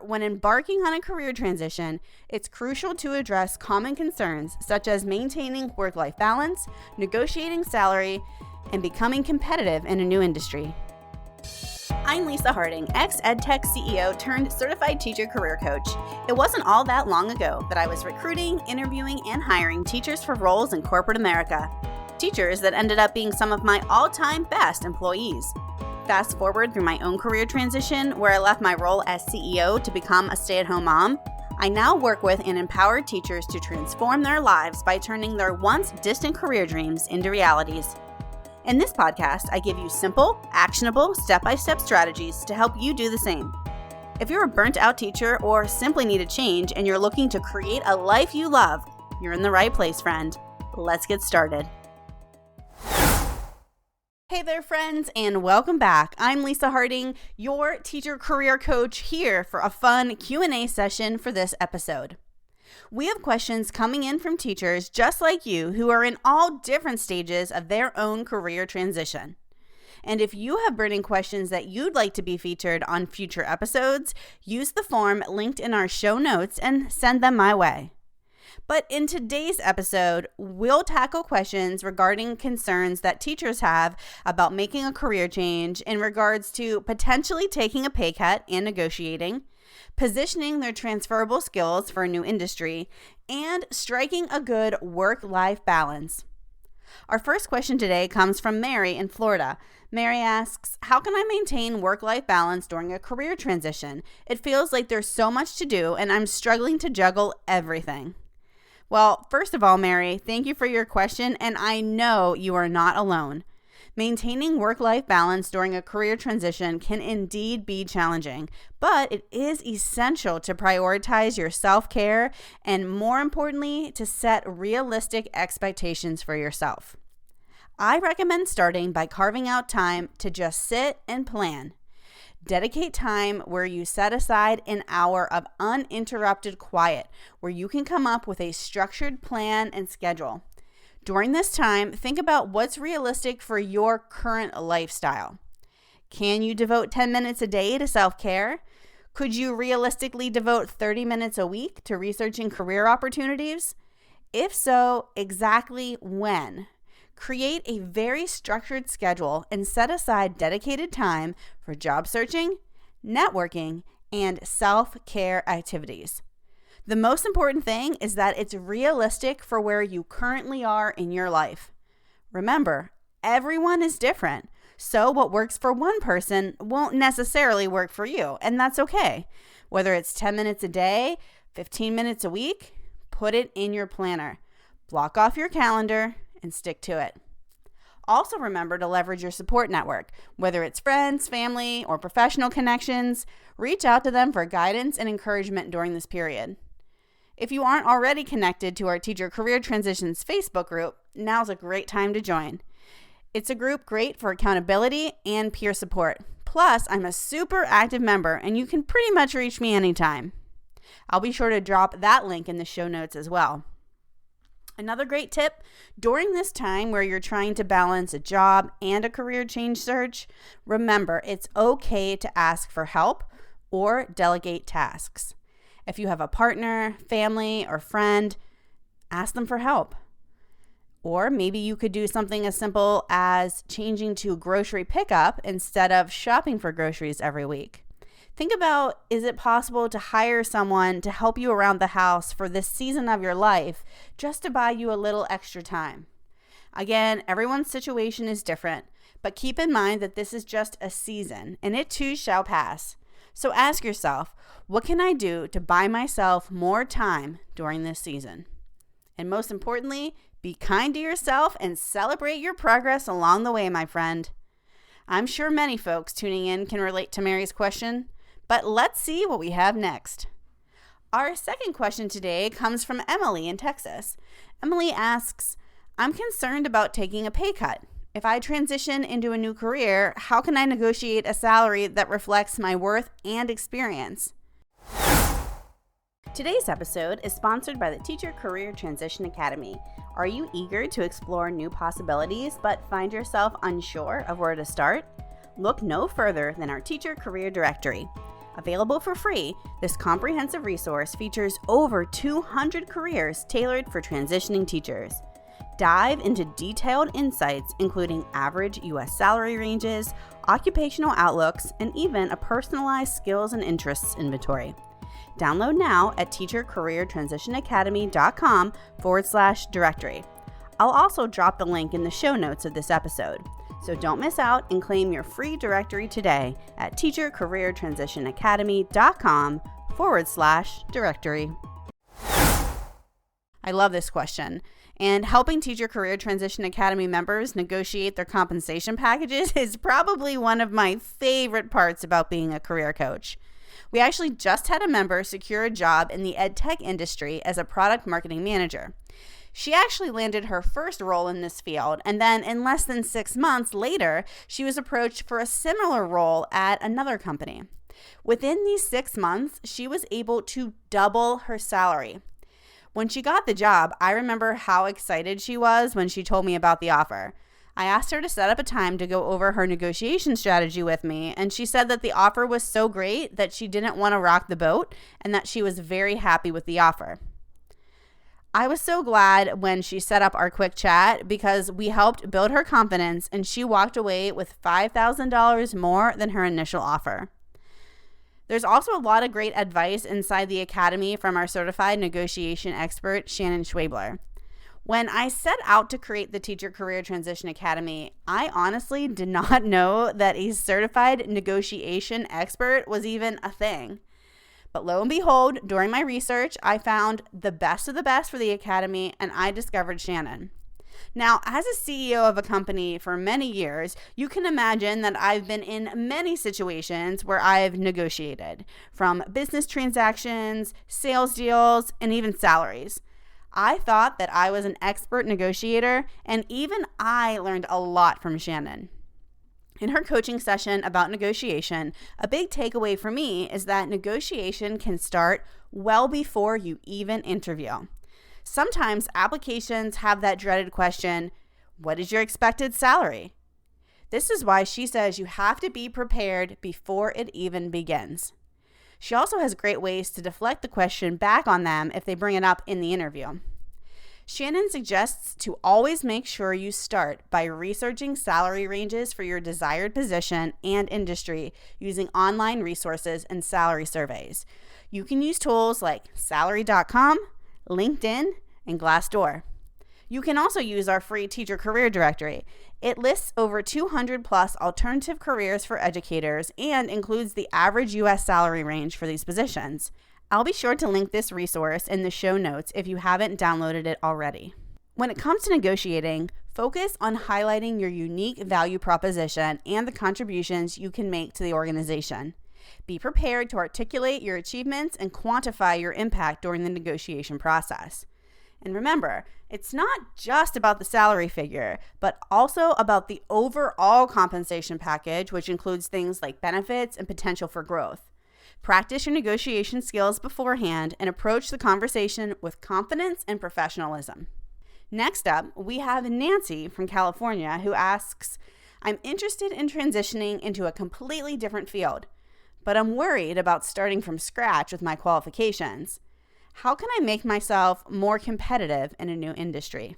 when embarking on a career transition, it's crucial to address common concerns such as maintaining work-life balance, negotiating salary, and becoming competitive in a new industry. I'm Lisa Harding, ex-EdTech CEO turned certified teacher career coach. It wasn't all that long ago that I was recruiting, interviewing, and hiring teachers for roles in corporate America. Teachers that ended up being some of my all-time best employees. Fast forward through my own career transition, where I left my role as CEO to become a stay-at-home mom, I now work with and empower teachers to transform their lives by turning their once distant career dreams into realities. In this podcast, I give you simple, actionable, step-by-step strategies to help you do the same. If you're a burnt-out teacher or simply need a change and you're looking to create a life you love, you're in the right place, friend. Let's get started. Hey there, friends, and welcome back. I'm Lisa Harding, your teacher career coach, here for a fun Q&A session for this episode. We have questions coming in from teachers just like you who are in all different stages of their own career transition. And if you have burning questions that you'd like to be featured on future episodes, use the form linked in our show notes and send them my way. But in today's episode, we'll tackle questions regarding concerns that teachers have about making a career change in regards to potentially taking a pay cut and negotiating, positioning their transferable skills for a new industry, and striking a good work-life balance. Our first question today comes from Mary in Florida. Mary asks, how can I maintain work-life balance during a career transition? It feels like there's so much to do and I'm struggling to juggle everything. Well, first of all, Mary, thank you for your question, and I know you are not alone. Maintaining work-life balance during a career transition can indeed be challenging, but it is essential to prioritize your self-care and, more importantly, to set realistic expectations for yourself. I recommend starting by carving out time to just sit and plan. Dedicate time where you set aside an hour of uninterrupted quiet, where you can come up with a structured plan and schedule. During this time, think about what's realistic for your current lifestyle. Can you devote 10 minutes a day to self-care? Could you realistically devote 30 minutes a week to researching career opportunities? If so, exactly when? Create a very structured schedule and set aside dedicated time for job searching, networking, and self-care activities. The most important thing is that it's realistic for where you currently are in your life. Remember, everyone is different, so what works for one person won't necessarily work for you, and that's okay. Whether it's 10 minutes a day, 15 minutes a week, put it in your planner. Block off your calendar and stick to it. Also remember to leverage your support network, whether it's friends, family, or professional connections. Reach out to them for guidance and encouragement during this period. If you aren't already connected to our Teacher Career Transitions Facebook group, now's a great time to join. It's a group great for accountability and peer support. Plus, I'm a super active member and you can pretty much reach me anytime. I'll be sure to drop that link in the show notes as well. Another great tip, during this time where you're trying to balance a job and a career change search, remember it's okay to ask for help or delegate tasks. If you have a partner, family, or friend, ask them for help. Or maybe you could do something as simple as changing to grocery pickup instead of shopping for groceries every week. Think about, is it possible to hire someone to help you around the house for this season of your life just to buy you a little extra time? Again, everyone's situation is different, but keep in mind that this is just a season and it too shall pass. So ask yourself, what can I do to buy myself more time during this season? And most importantly, be kind to yourself and celebrate your progress along the way, my friend. I'm sure many folks tuning in can relate to Mary's question, but let's see what we have next. Our second question today comes from Emily in Texas. Emily asks, I'm concerned about taking a pay cut. If I transition into a new career, how can I negotiate a salary that reflects my worth and experience? Today's episode is sponsored by the Teacher Career Transition Academy. Are you eager to explore new possibilities but find yourself unsure of where to start? Look no further than our Teacher Career Directory. Available for free, this comprehensive resource features over 200 careers tailored for transitioning teachers. Dive into detailed insights, including average U.S. salary ranges, occupational outlooks, and even a personalized skills and interests inventory. Download now at teachercareertransitionacademy.com/directory. I'll also drop the link in the show notes of this episode. So don't miss out and claim your free directory today at teachercareertransitionacademy.com/directory. I love this question. And helping Teacher Career Transition Academy members negotiate their compensation packages is probably one of my favorite parts about being a career coach. We actually just had a member secure a job in the edtech industry as a product marketing manager. She actually landed her first role in this field, and then in less than 6 months later, she was approached for a similar role at another company. Within these 6 months, she was able to double her salary. When she got the job, I remember how excited she was when she told me about the offer. I asked her to set up a time to go over her negotiation strategy with me, and she said that the offer was so great that she didn't want to rock the boat and that she was very happy with the offer. I was so glad when she set up our quick chat because we helped build her confidence and she walked away with $5,000 more than her initial offer. There's also a lot of great advice inside the academy from our certified negotiation expert, Shannon Schwabler. When I set out to create the Teacher Career Transition Academy, I honestly did not know that a certified negotiation expert was even a thing. But lo and behold, during my research, I found the best of the best for the academy and I discovered Shannon. Now, as a CEO of a company for many years, you can imagine that I've been in many situations where I've negotiated, from business transactions, sales deals, and even salaries. I thought that I was an expert negotiator, and even I learned a lot from Shannon. In her coaching session about negotiation, a big takeaway for me is that negotiation can start well before you even interview. Sometimes applications have that dreaded question, what is your expected salary? This is why she says you have to be prepared before it even begins. She also has great ways to deflect the question back on them if they bring it up in the interview. Shannon suggests to always make sure you start by researching salary ranges for your desired position and industry using online resources and salary surveys. You can use tools like salary.com, LinkedIn, and Glassdoor. You can also use our free teacher career directory. It lists over 200 plus alternative careers for educators and includes the average U.S. salary range for these positions. I'll be sure to link this resource in the show notes if you haven't downloaded it already. When it comes to negotiating, focus on highlighting your unique value proposition and the contributions you can make to the organization. Be prepared to articulate your achievements and quantify your impact during the negotiation process. And remember, it's not just about the salary figure, but also about the overall compensation package, which includes things like benefits and potential for growth. Practice your negotiation skills beforehand and approach the conversation with confidence and professionalism. Next up, we have Nancy from California who asks, I'm interested in transitioning into a completely different field, but I'm worried about starting from scratch with my qualifications. How can I make myself more competitive in a new industry?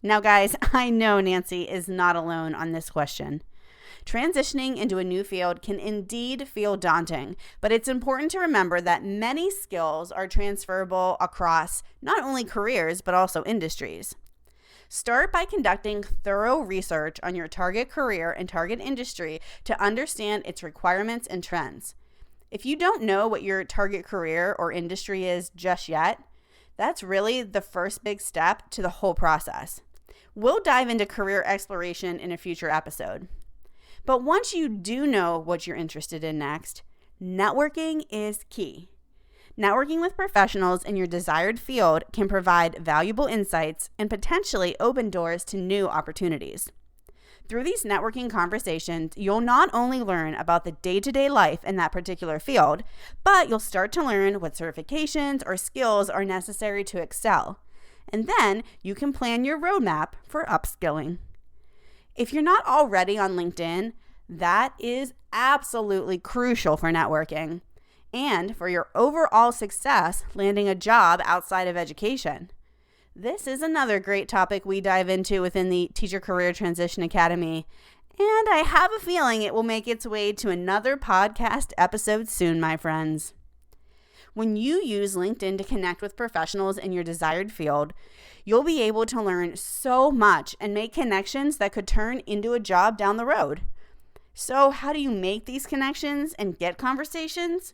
Now, guys, I know Nancy is not alone on this question. Transitioning into a new field can indeed feel daunting, but it's important to remember that many skills are transferable across not only careers, but also industries. Start by conducting thorough research on your target career and target industry to understand its requirements and trends. If you don't know what your target career or industry is just yet, that's really the first big step to the whole process. We'll dive into career exploration in a future episode. But once you do know what you're interested in next, networking is key. Networking with professionals in your desired field can provide valuable insights and potentially open doors to new opportunities. Through these networking conversations, you'll not only learn about the day-to-day life in that particular field, but you'll start to learn what certifications or skills are necessary to excel. And then you can plan your roadmap for upskilling. If you're not already on LinkedIn, That is absolutely crucial for networking and for your overall success landing a job outside of education. This is another great topic we dive into within the Teacher Career Transition Academy, and I have a feeling it will make its way to another podcast episode soon, my friends. When you use LinkedIn to connect with professionals in your desired field, you'll be able to learn so much and make connections that could turn into a job down the road. So, how do you make these connections and get conversations?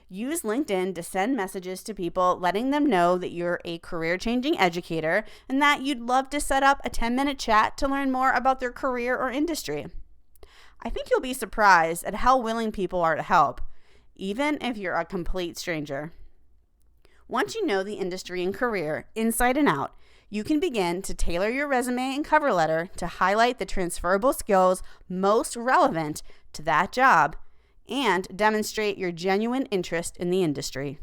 Use LinkedIn to send messages to people letting them know that you're a career-changing educator and that you'd love to set up a 10-minute chat to learn more about their career or industry. I think you'll be surprised at how willing people are to help, even if you're a complete stranger. Once you know the industry and career inside and out, you can begin to tailor your resume and cover letter to highlight the transferable skills most relevant to that job and demonstrate your genuine interest in the industry.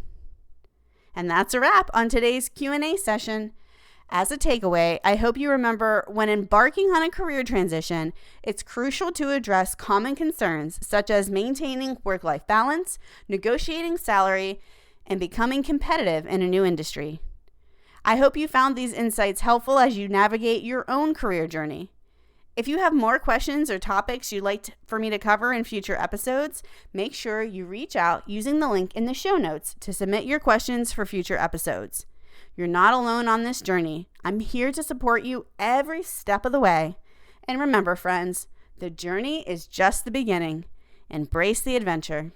And that's a wrap on today's Q&A session. As a takeaway, I hope you remember when embarking on a career transition, it's crucial to address common concerns such as maintaining work-life balance, negotiating salary, and becoming competitive in a new industry. I hope you found these insights helpful as you navigate your own career journey. If you have more questions or topics you'd like for me to cover in future episodes, make sure you reach out using the link in the show notes to submit your questions for future episodes. You're not alone on this journey. I'm here to support you every step of the way. And remember, friends, the journey is just the beginning. Embrace the adventure.